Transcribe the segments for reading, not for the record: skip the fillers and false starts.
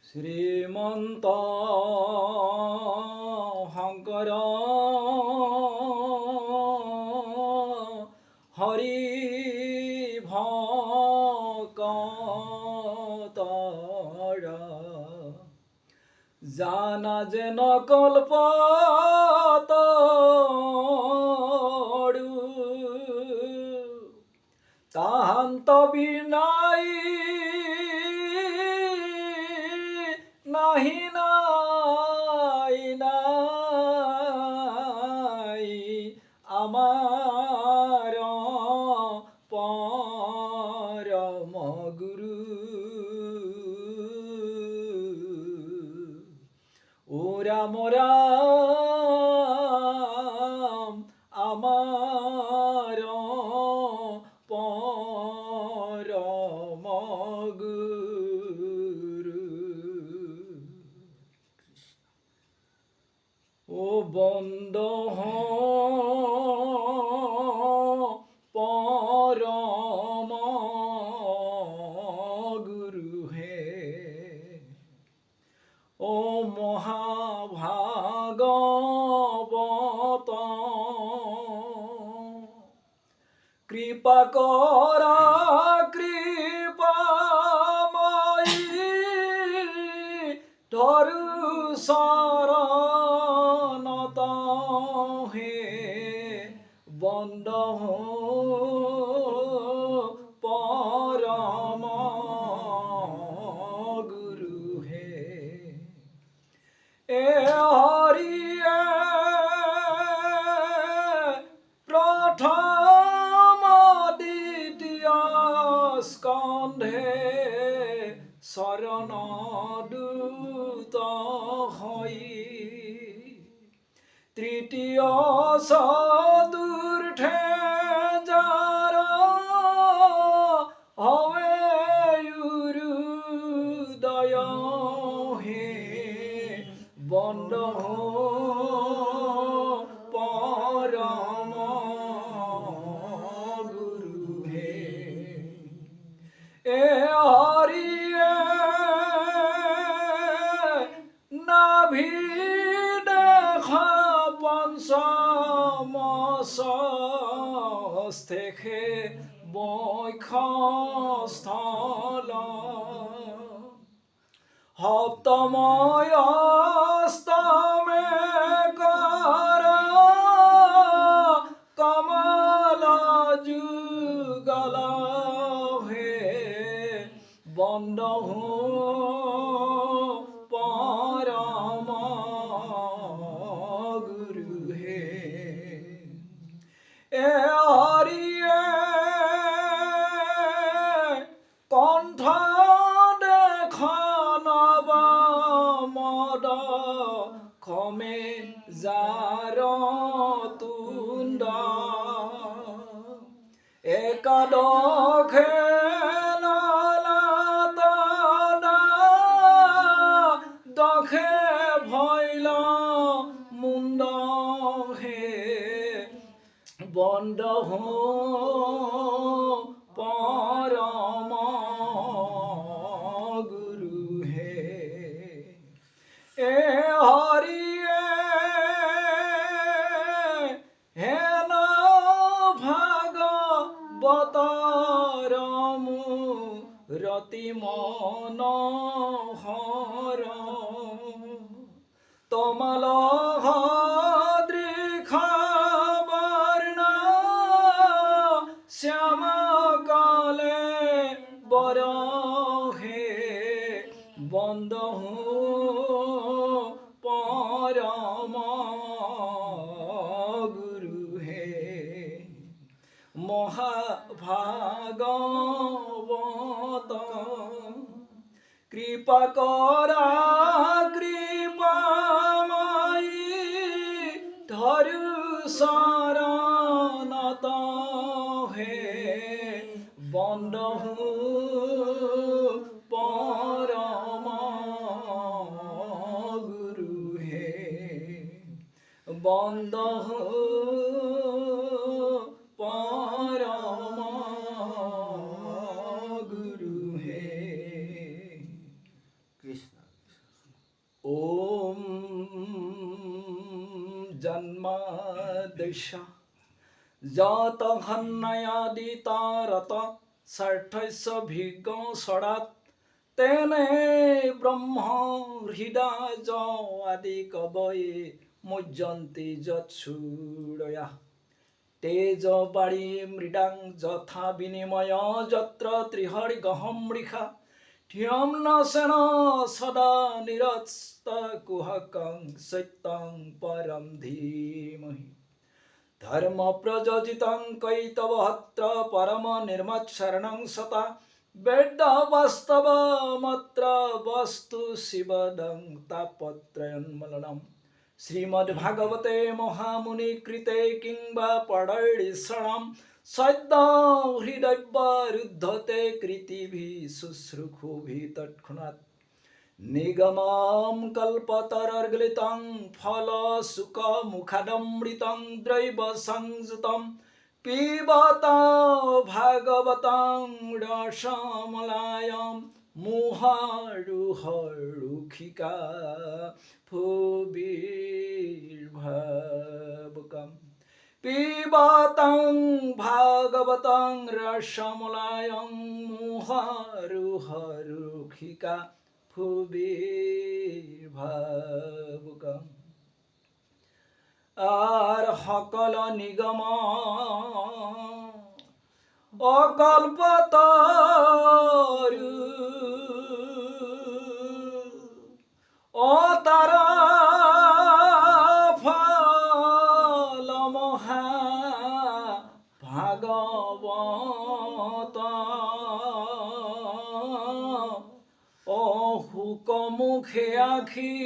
শ্রীমন্ত শঙ্কর হরি ভকতর জানা যেন কল্পতরু তাহান্ত বিনাই নাহি নাই নাই আমার পরম গুরু ও রাম রাম আমার পরম গুরু ও বন্দ পরম গুরু হে ও মহাভাগবত কৃপা করা কৃপাময়ী ধরু শরণত হে বন্দ পরম গুরু হে এ হরিয়ে প্রথম দ্বিতীয় স্কন্ধে শরণ দূত হই তৃতীয় চতুর্থে যার হবে উদয় হে বন্দ পরম গুরু হে এ হরিয়ে নাভি দেখা পঞ্চমস্থে বৈক্ষস্থল সপ্তময় অষ্টমে কর কমল যুগল হে বন্দ পরম গুরু হে এ হরিয়ে কণ্ঠ দেখন মদ খমে যার তুণ্ড একাদশে দখে ভৈল মুণ্ড হে বন্দ পরম গুরু হে এ হরিয়ে হেন ভাগবতর রতি মনোহর তমাল দৃখাবর্ণ শ্যাম কালে বর হে বন্দ পরম গুরু হে মহাভাগবত কৃপা করা কৃপাময়ী ধরু শরণত হে বন্দ পরম গুরু হে বন্দ পরম গুরু হে দৃশ্য যত ঘন্নয়াদিতারত স্বাৰ্থস্য ভিজ্ঞ সৰাত তেনে ব্ৰহ্ম হৃদয় আদি কবয়ে মুজ্জন্তি যৎসূৰয়া তেজ বাৰী মৃদাং যথা বিনিময় যত্ৰ ত্ৰিহৰি গহম মৃষা ধিয়ম নচেন সদা নিৰস্ত কুহকং সত্যং পৰম ধীমহি ধর্ম প্রযোজিতং কৈতবহত্র পরম নির্মৎসরণং সতা বেদ বাস্তব মাত্র বস্তু শিবদং তাপত্রয়ন্মলনম শ্রীমদ্ভাগবতে মহামুনি কৃতে কিংবা পড়ৈষণম সদ্য হৃদয়বরুদ্ধতে কৃতিভি শুশ্রূষুভি তৎক্ষণাৎ নিগমম কল্পতরর্গলিতং ফল সুখ মুখাদমৃতং দ্রৈব সংযুতম পিবত ভাগবতং রসমলায়ম মুহারুহরুখিকা ফুবির্ভাবকম পিবতং ভাগবতং রসমলায়ম মুহারুহরুখিকা ফুবির্ভাবকম আর সকল নিগম অকল্পতরু অতারা ফল মহা ভাগবত অহুক মুখে আখি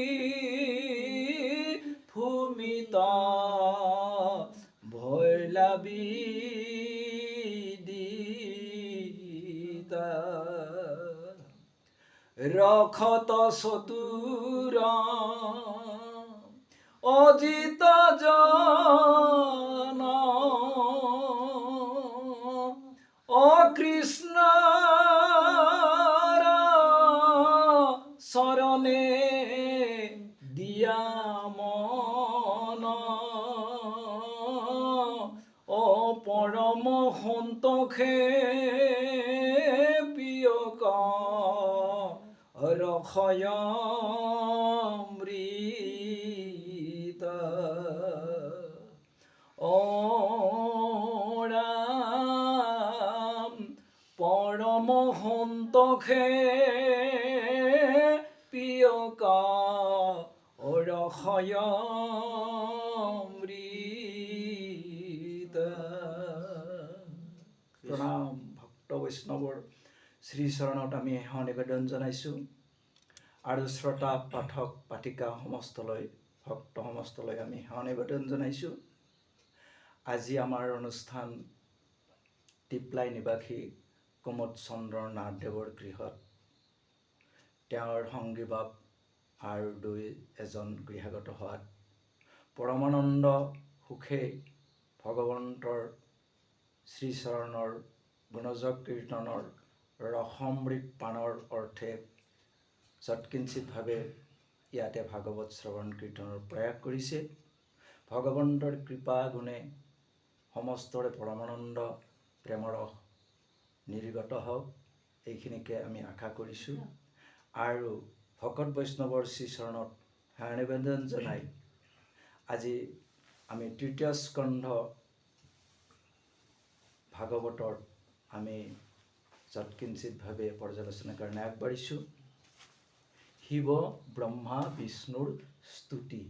ভূমিত ভৈলাবী রখত সতুর অজিত জন অকৃষ্ণ শরণে দিয়া মন পরম সন্তোষে পিয়ক রক্ষয়মৃত রাম পরম সন্তোষে পিয়ক রক্ষয়মৃত। প্ৰণাম ভক্ত বৈষ্ণৱৰ শ্ৰীচৰণত আমি সেৱা নিবেদন জনাইছোঁ আৰু শ্ৰোতা পাঠক পাঠিকা সমস্তলৈ ভক্ত সমস্তলৈ আমি সেৱা নিবেদন জনাইছোঁ। আজি আমাৰ অনুষ্ঠান টিপলাই নিবাসী কুমুদ চন্দ্ৰ নাথদেৱৰ গৃহত তেওঁৰ সংগী বাপ আৰু এজন গৃহাগত হোৱাত পৰমানন্দ সুখে ভগৱন্তৰ শ্ৰীচৰণৰ গুণজক কীৰ্তনৰ ৰসমৃত পাণৰ অৰ্থে যৎকিঞ্চিতভাৱে ইয়াতে ভাগৱত শ্ৰৱণ কীৰ্তনৰ প্ৰয়াস কৰিছে। ভগৱন্তৰ কৃপা গুণে সমস্তৰে পৰমানন্দ প্ৰেমৰস নিৰ্গত হওক, এইখিনিকে আমি আশা কৰিছোঁ। আৰু ভকত বৈষ্ণৱৰ শ্ৰীচৰণত সেৱা নিবেদন জনাই আজি আমি তৃতীয় স্কন্ধ ভাগৱতৰ আমি যৎকিঞ্চিতভাৱে পৰ্যালোচনাৰ কাৰণে আগবাঢ়িছোঁ। শিৱ ব্ৰহ্মা বিষ্ণুৰ স্তুতি,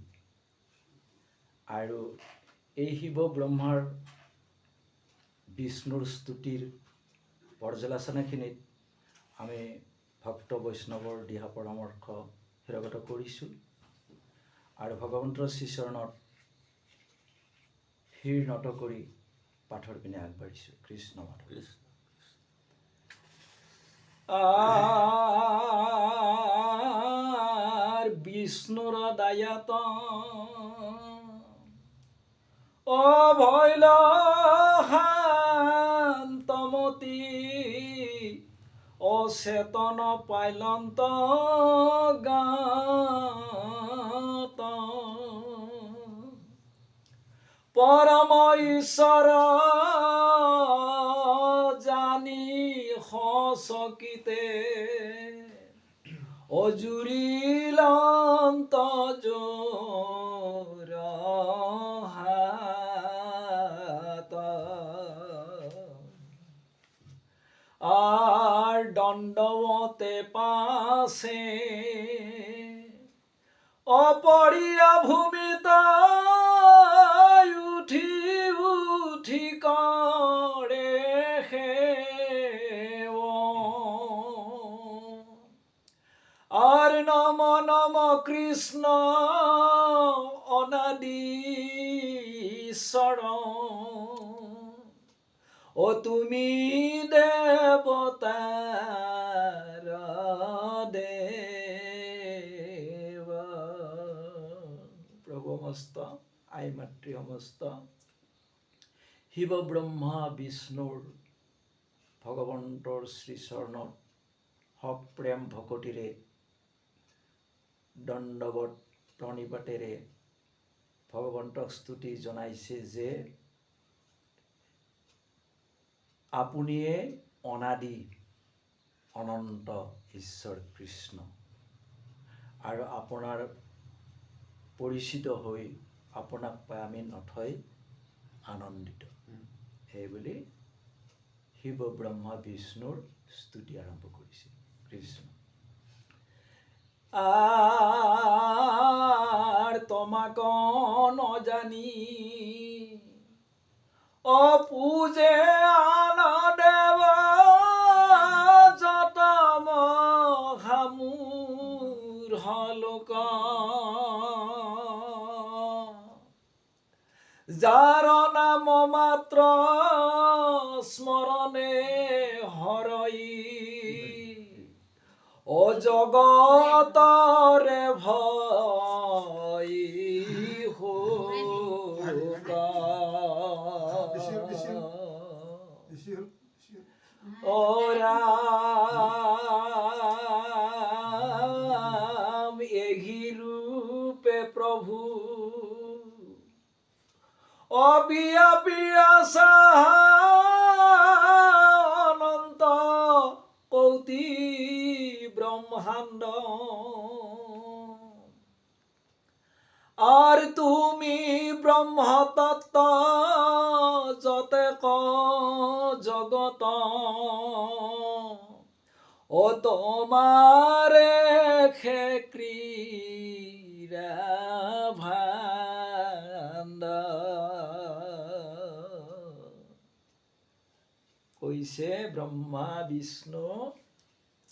আৰু এই শিৱ ব্ৰহ্মাৰ বিষ্ণুৰ স্তুতিৰ পৰ্যালোচনাখিনিত আমি ভক্ত বৈষ্ণৱৰ দিহা পৰামৰ্শ শিৰগত কৰিছোঁ আৰু ভগৱন্তৰ শ্ৰীচৰণত শিৰ নত কৰি পাঠৰ পিনে আগবাঢ়িছোঁ। কৃষ্ণ মাধৱ। বিষ্ণুৰ দায়াত অভৈল শান্তমতি অচেতন পাইলন্ত গাত পৰম ঈশ্বৰ জানি সচকিতে অজুৰিলন্ত জোৰ হাত আৰ দণ্ডবতে পাশে অপৰিয়া ভূমিতা উঠি উঠি কৰে আৰ নম নম কৃষ্ণ অনাদি ঈশ্বৰ ও তুমি দেবতাৰ দেব প্ৰভু সমস্ত আই মাতৃ সমস্ত শিৱ ব্ৰহ্মা বিষ্ণুৰ ভগৱন্তৰ শ্ৰীচৰণত সপ্ৰেম ভকতিৰে দণ্ডবত প্ৰণিপাতেৰে ভগৱন্তক স্তুতি জনাইছে যে আপুনিয়ে অনাদি অনন্ত ঈশ্বৰ কৃষ্ণ আৰু আপোনাৰ পৰিচিত হৈ আপোনাক পাই আমি নথৈ আনন্দিত সেইবুলি শিৱ ব্ৰহ্মা বিষ্ণুৰ স্তুতি আৰম্ভ কৰিছে কৃষ্ণ আৰ তোমাক নজানি অপূজে আন দেৱ যত মহামূৰ লোক যাৰ নাম মাত্ৰ স্মৰণে হৰই ও জগতরে ভয় হোকা ও রাম এহি রূপে প্রভু অবিয়া অনন্ত কৌতি ব্রহ্মাণ্ড আর তুমি ব্রহ্মতত্ত্ব যতেক জগত ও তোমারে খে ক্রীড়া ভাণ্ড কৈছে ব্ৰহ্মা বিষ্ণু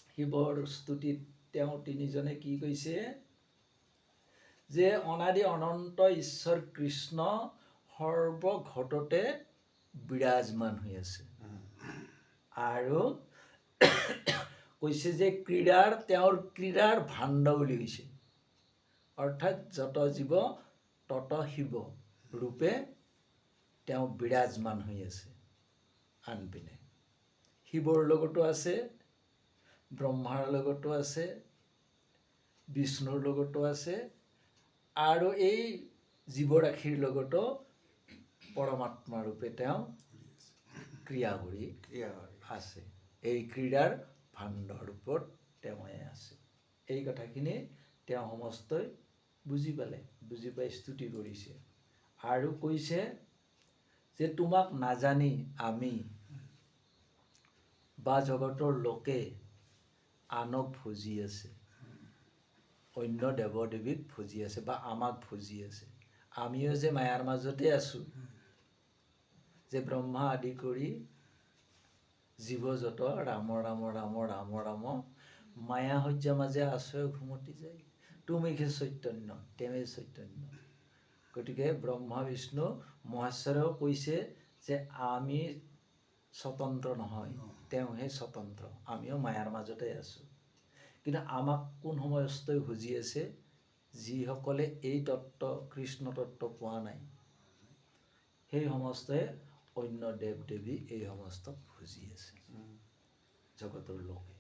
শিৱৰ স্তুতিত তেওঁ তিনিজনে কি কৈছে যে অনাদি অনন্ত ঈশ্বৰ কৃষ্ণ সৰ্বঘটতে বিৰাজমান হৈ আছে আৰু কৈছে যে তেওঁৰ ক্ৰীড়াৰ ভাণ্ড বুলি কৈছে অৰ্থাৎ যত জীৱ তত শিৱ ৰূপে তেওঁ বিৰাজমান হৈ আছে আনপিনে শিৱৰ লগতো আছে ব্ৰহ্মাৰ লগতো আছে বিষ্ণুৰ লগতো আছে আৰু এই জীৱৰাশিৰ লগতো পৰমাত্মা ৰূপে তেওঁ ক্ৰিয়া কৰি আছে এই ক্ৰীড়াৰ ভাণ্ডৰ ৰূপত তেওঁ আছে এই কথাখিনি তেওঁ সমস্তই বুজি পালে বুজি পাই স্তুতি কৰিছে আৰু কৈছে যে তোমাক নাজানি আমি বা জগতৰ লোকে আনক ভজি আছে অন্য দেৱ দেৱীক ভজি আছে বা আমাক ভজি আছে আমিও যে মায়াৰ মাজতে আছো যে ব্ৰহ্মা আদি কৰি জীৱ যত ৰাম ৰাম ৰাম ৰাম ৰাম মায়া সজ্জা মাজে আশ্ৰয় ঘুমতি যায় তুমি হে চৈতন্য তেমে চৈতন্য গতিকে ব্ৰহ্মা বিষ্ণু মহেশ্বৰেও কৈছে যে আমি স্বতন্ত্ৰ নহয় তেওঁহে স্বতন্ত্ৰ আমিও মায়াৰ মাজতে আছো কিন্তু আমাক কোন সময়স্থই ভজি আছে যিসকলে এই তত্ত্ব কৃষ্ণ তত্ত্ব পোৱা নাই সেই সমস্তই অন্য দেৱ দেৱী এই সমস্তক ভজি আছে জগতৰ লোকে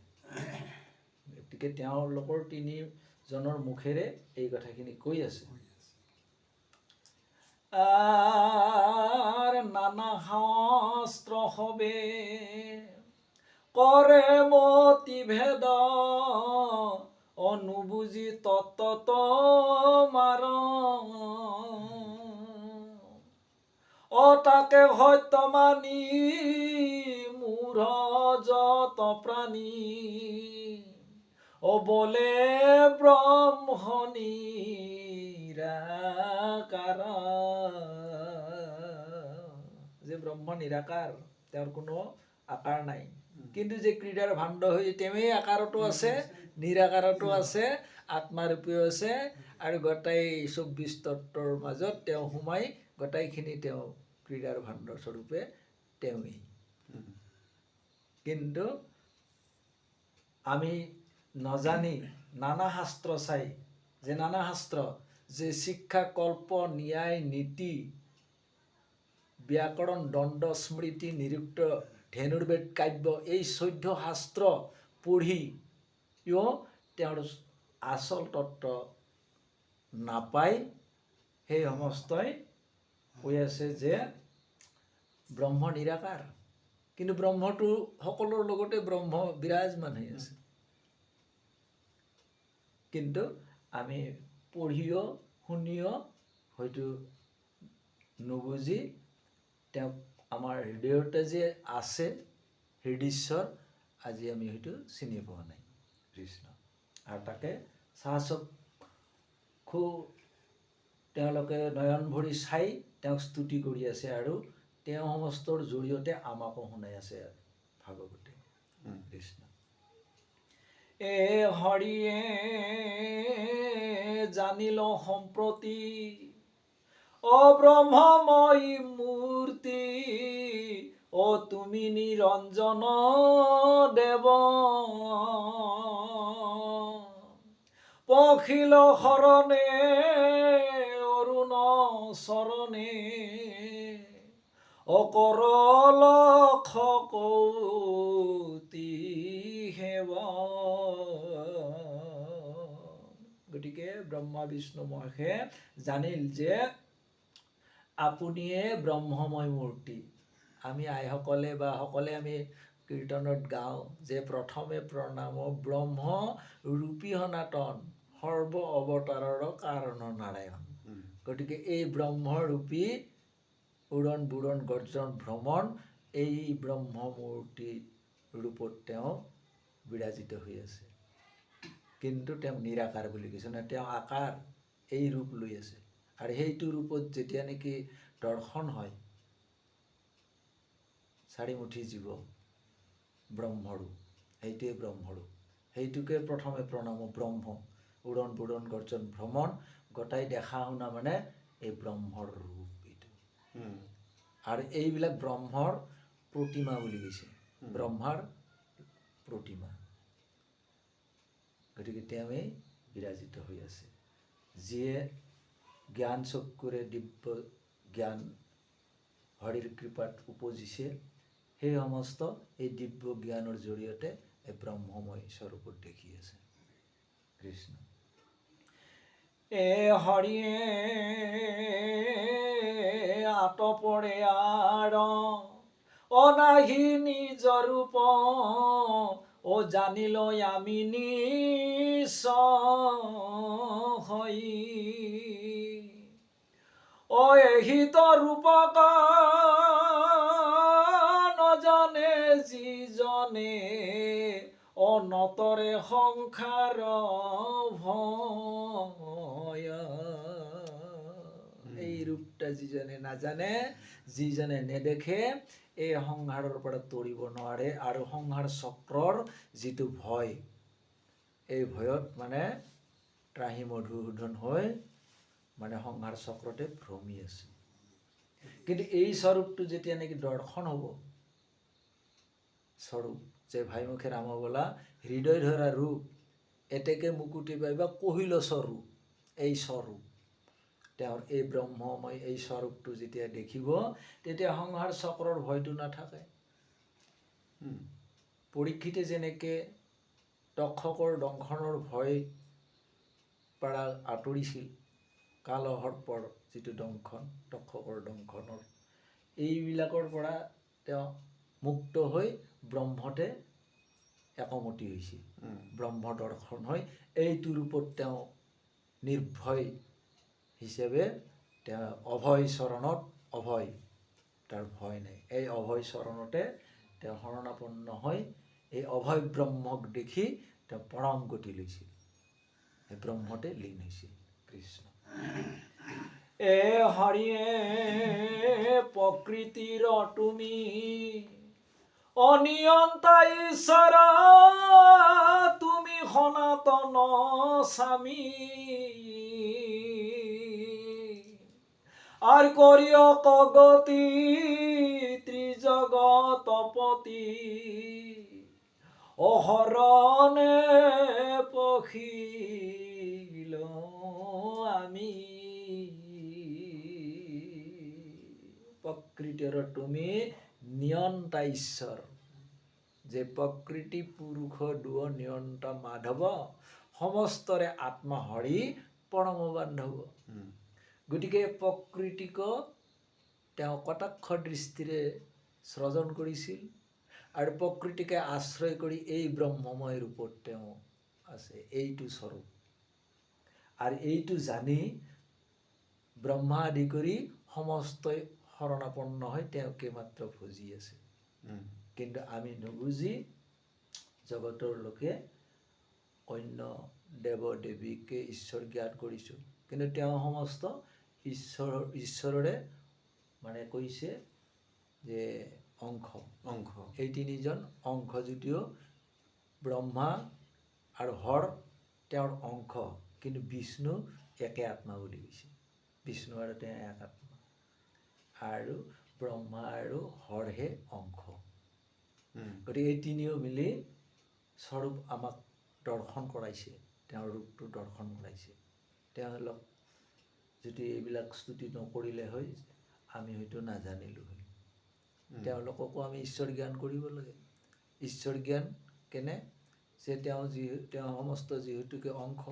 গতিকে তেওঁলোকৰ তিনিজনৰ মুখেৰে এই কথাখিনি কৈ আছে আৰ নানা শাস্ত্ৰ হবে কৰে মতি ভেদ অনুবুজি তত্ত্বত মাৰ তাকে সত্য মানি মূঢ় যত প্ৰাণী বলে ব্ৰহ্ম নিৰাকাৰ যে ব্ৰহ্ম নিৰাকাৰ তেওঁৰ কোনো আকাৰ নাই কিন্তু যে ক্ৰীড়াৰ ভাণ্ড হৈ তেওঁই আকাৰতো আছে নিৰাকাৰতো আছে আত্মাৰূপেও আছে আৰু গোটাই ২৪ তত্ত্বৰ মাজত তেওঁ সোমাই গোটাইখিনি তেওঁ ক্ৰীড়াৰ ভাণ্ড স্বৰূপে তেওঁই কিন্তু আমি নজানি নানা শাস্ত্ৰ চাই যে নানা শাস্ত্ৰ যে শিক্ষা কল্প ন্যায় নীতি ব্যাকৰণ দণ্ড স্মৃতি নিৰুক্ত ধেনুৰ্বেদ কাব্য এই ১৪ শাস্ত্ৰ পঢ়িও তেওঁৰ আচল তত্ত্ব নাপায় সেই সমস্তই কৈ আছে যে ব্ৰহ্ম নিৰাকাৰ কিন্তু ব্ৰহ্মটো সকলোৰ লগতে ব্ৰহ্ম বিৰাজমান হৈ আছে কিন্তু আমি পঢ়িও শুনিও হয়তো নুবুজি তেওঁক আমাৰ হৃদয়তে যে আছে হৃদীশ্বৰ আজি আমি হয়তো চিনি পোৱা নাই কৃষ্ণ আৰু তাকে চাহচক্ষু তেওঁলোকে নয়ন ভৰি চাই তেওঁক স্তুতি কৰি আছে আৰু তেওঁ সমস্তৰ জৰিয়তে আমাকো শুনাই আছে ভাগৱতে কৃষ্ণ হৰিয়ে জানিল সম্প্ৰতি ব্ৰহ্মময়ী মূৰ্তি তুমি নিৰঞ্জন দেৱ পখিল শৰণে অৰুণ চৰণে কৰল কৌতি সেৱা গতিকে ব্ৰহ্মা বিষ্ণু মহেশে জানিল যে আপুনিয়ে ব্ৰহ্মময় মূৰ্তি আমি আইসকলে বা সকলে আমি কীৰ্তনত গাওঁ যে প্ৰথমে প্ৰণাম ব্ৰহ্ম ৰূপী সনাতন সৰ্ব অৱতাৰৰ কাৰণ নাৰায়ণ গতিকে এই ব্ৰহ্মৰূপী উৰণ বুৰণ গৰ্জন ভ্ৰমণ এই ব্ৰহ্মমূৰ্তি ৰূপত তেওঁ বিৰাজিত হৈ আছে কিন্তু তেওঁ নিৰাকাৰ বুলি কৈছে না তেওঁ আকাৰ এই ৰূপ লৈ আছে আৰু সেইটো ৰূপত যেতিয়া নেকি দৰ্শন হয় চাৰিমুঠি জীৱ ব্ৰহ্মৰূপ সেইটোৱে ব্ৰহ্মৰূপ সেইটোকে প্ৰথমে প্ৰণাম ব্ৰহ্ম উৰণ বুৰণ গৰ্জন ভ্ৰমণ গোটাই দেখা শুনা মানে এই ব্ৰহ্মৰ ৰূপ এইটো আৰু এইবিলাক ব্ৰহ্মৰ প্ৰতিমা বুলি কৈছে ব্ৰহ্মাৰ প্ৰতিমা গতিকে তেওঁৱেই বিৰাজিত হৈ আছে যিয়ে জ্ঞান চক্ষুৰে দিব্য জ্ঞান হৰিৰ কৃপাত উপজিছে সেই সমস্ত এই দিব্য জ্ঞানৰ জৰিয়তে এই ব্ৰহ্মময় স্বৰূপত দেখি আছে কৃষ্ণ হৰিয়ে আতপৰে আৰ অনাহি নিজ ৰূপ জানিল আমি নিশ্চয় এহিত ৰূপক নজানে যিজনে অনতৰে সংসাৰ ভয় এই ৰূপটা যিজনে নাজানে যিজনে নেদেখে এই সংসাৰৰ পৰা তৰিব নোৱাৰে আৰু সংসাৰ চক্ৰৰ যিটো ভয় এই ভয়ত মানে ত্ৰাহি মধুসূদন হৈ মানে সংসাৰ চক্ৰতে ভ্ৰমি আছে কিন্তু এই স্বৰূপটো যেতিয়া নেকি দৰ্শন হ'ব স্বৰূপ যে ভাইমুখে ৰাম বোলা হৃদয় ধৰা ৰূপ এতেকে মুকুটি পাইবা কহিল স্বৰূপ এই স্বৰূপ তেওঁৰ এই ব্ৰহ্মময় এই স্বৰূপটো যেতিয়া দেখিব তেতিয়া সংসাৰ চক্ৰৰ ভয়টো নাথাকে পৰীক্ষিতে যেনেকে তক্ষকৰ দংশনৰ ভয় পৰা আঁতৰিছিল কাল সৰ্পৰ যিটো দংশন, তক্ষকৰ দংশনৰ, এইবিলাকৰ পৰা তেওঁ মুক্ত হৈ ব্ৰহ্মতে একমতি হৈছিল। ব্ৰহ্ম দৰ্শন হৈ এইটো ৰূপত তেওঁ নিৰ্ভয় হিচাপে তেওঁ অভয় চৰণত, অভয়, তাৰ ভয় নাই, এই অভয় চৰণতে তেওঁ শৰণাপন্ন হৈ এই অভয় ব্ৰহ্মক দেখি তেওঁ পৰম গতি লৈছিল, এই ব্ৰহ্মতে লীন হৈছিল কৃষ্ণ। এ হৰিয়ে প্ৰকৃতিৰ তুমি অনিয়ন্তা ঈশ্বৰ, তুমি সনাতন স্বামী, আৰ কৰিয় কগতি ত্ৰিজগতপতি, অহৰণে পখিল আমি। প্ৰকৃতিৰ তুমি নিয়ন্তা ঈশ্বৰ, যে প্ৰকৃতি পুৰুষ দুয় নিয়ন্তা মাধৱ, সমস্তৰে আত্মা হৰি পৰম বান্ধৱ। গতিকে প্ৰকৃতিক তেওঁ কটাক্ষ দৃষ্টিৰে সৃজন কৰিছিল, আৰু প্ৰকৃতিকে আশ্ৰয় কৰি এই ব্ৰহ্মময় ৰূপত তেওঁ আছে, এইটো স্বৰূপ। আৰু এইটো জানি ব্ৰহ্মা আদি কৰি সমস্তই শৰণাপন্ন হৈ তেওঁকে মাত্ৰ ভজি আছে। কিন্তু আমি নুবুজি জগতৰ লোকে অন্য দেৱ দেৱীকে ঈশ্বৰ জ্ঞান কৰিছোঁ, কিন্তু তেওঁ সমস্ত ঈশ্বৰৰে মানে কৈছে যে অংশ, এই তিনিজন অংশ, যদিও ব্ৰহ্মা আৰু হৰ তেওঁৰ অংশ, কিন্তু বিষ্ণু একে আত্মা বুলি কৈছে। বিষ্ণু আৰু তেওঁ এক আত্মা, আৰু ব্ৰহ্মা আৰু হৰহে অংশ। গতিকে এই তিনিও মিলি স্বৰূপ আমাক দৰ্শন কৰাইছে, তেওঁৰ ৰূপটো দৰ্শন কৰাইছে। তেওঁলোক যদি এইবিলাক স্তুতি নকৰিলে হয়, আমি হয়তো নাজানিলোঁ হয়। তেওঁলোককো আমি ঈশ্বৰ জ্ঞান কৰিব লাগে। ঈশ্বৰ জ্ঞান কেনে, যে তেওঁ সমস্ত যিহেতুকে অংশ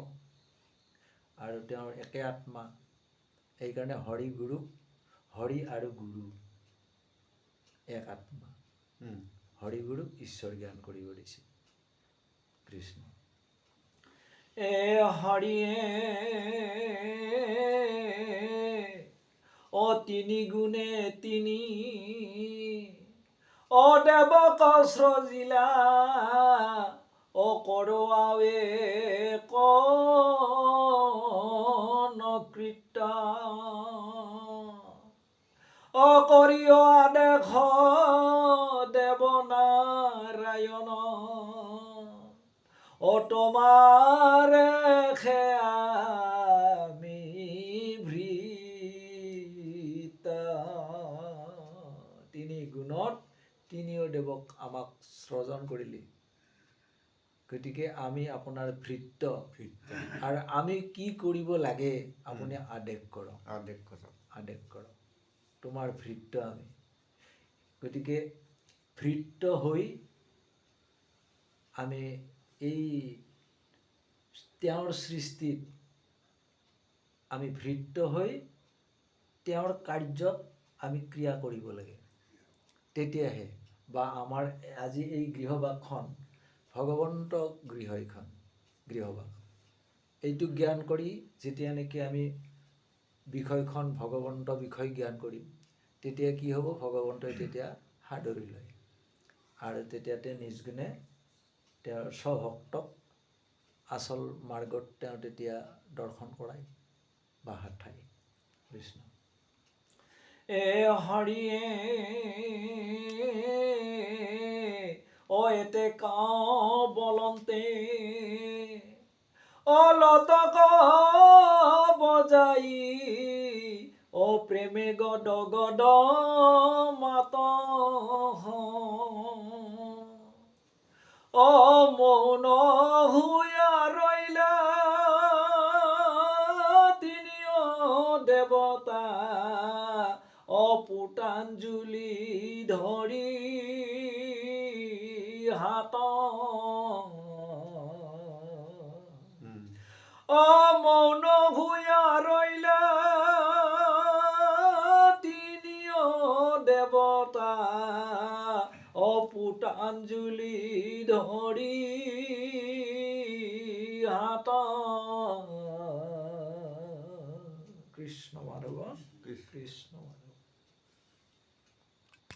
আৰু তেওঁৰ একে আত্মা, সেইকাৰণে হৰি গুৰুক, হৰি আৰু গুৰু এক আত্মা, হৰি গুৰুক ঈশ্বৰ জ্ঞান কৰিব দিছে কৃষ্ণ। এ হৰিয়ে অ তিনি গুণে তিনি, অ দেৱক সৃজিলা, অ কৰোৱাৱে কন কৃত্য, অ কৰিয় আদেশ দেৱ নাৰায়ণ, ও তোমাৰে আমি ভৃতা। তিনি গুণত তিনিও দেৱক আমাক সৃজন কৰিলে। গতিকে আমি আপোনাৰ ভৃত্য, আৰু আমি কি কৰিব লাগে আপুনি আদেশ কৰক, আদেশ কৰক, তোমাৰ ভৃত্য আমি। গতিকে ভৃত্য হৈ আমি এই তেওঁৰ সৃষ্টিত আমি ভৃত্য হৈ তেওঁৰ কাৰ্যত আমি ক্ৰিয়া কৰিব লাগে। তেতিয়াহে বা আমাৰ আজি এই গৃহবাসখন ভগৱন্ত গৃহ, এইখন গৃহবাস, এইটো জ্ঞান কৰি যেতিয়া নেকি আমি বিষয়খন ভগৱন্ত বিষয় জ্ঞান কৰিম, তেতিয়া কি হ'ব, ভগৱন্তই তেতিয়া সাদৰি লয়, আৰু তেতিয়াতে নিজ গুণে তেওঁৰ স্বভক্তক আচল মাৰ্গত তেওঁ তেতিয়া দৰ্শন কৰায় বা হাঠায় কৃষ্ণ। এ হৰিয়ে অ এতে কাঁ বলন্তে, অ লতক বজাই, অ প্ৰেমে গদ গদ মাত, অ মৌন হুয়া ৰইলা তিনিও দেৱতা, অ পুতাঞ্জলি ধৰি হাত, অ মৌন হুয়া ৰইলা দেৱতা অপুতাঞ্জলি ধৰি হাত কৃষ্ণ মাধৱ কৃষ্ণ মাধৱ